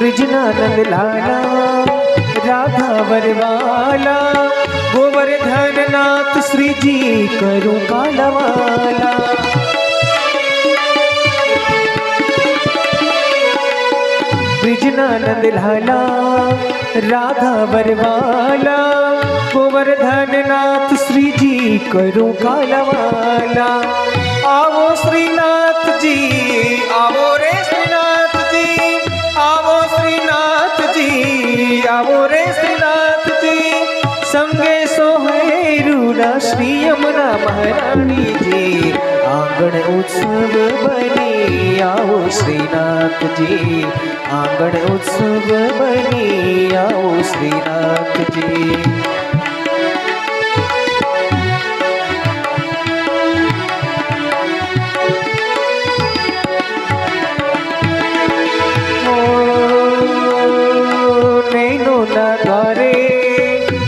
ब्रिजनानंद लाला राधा वरवाला गोवर्धन नाथ श्री जी करूं कालवाला। ब्रिजनानंद लाला राधा वरवाला गोवर्धन नाथ श्री जी करूं कालवाला। आवो श्रीनाथ जी आवो रे श्रीनाथ जी, आवो श्रीनाथ जी आवो रे श्रीनाथ जी। संगे सोहेरूड़ा श्री यमुना महारानी जी आंगण उत्सव बनी आओ श्रीनाथ जी, आंगण उत्सव बनी आओ श्रीनाथ जी।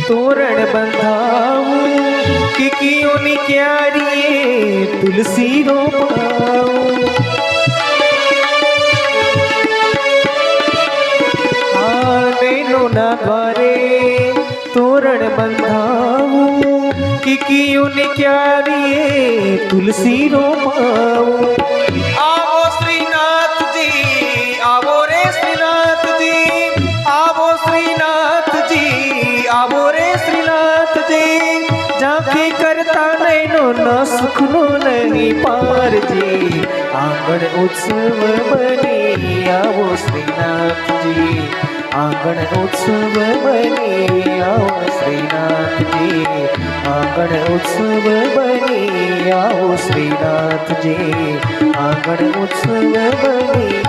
तोरण बंधाऊं किकियों ने क्यारिए तुलसी रोपाऊं। नैनो ना द्वारे तोरण बंधाऊं किकियों ने क्यारिए तुलसी रोपाऊं। आवो श्रीनाथ जी आवो रे श्रीनाथ जी, आवो श्रीनाथ जी आवो रे श्रीनाथ जी। झांकी करता नैनो न सुखनो नहीं पार जी, आंगण उत्सव बनी आओ श्रीनाथ जी, आंगण उत्सव बनी आओ श्रीनाथ जी, आंगण उत्सव बनी आओ श्रीनाथ जी, आंगण उत्सव बनी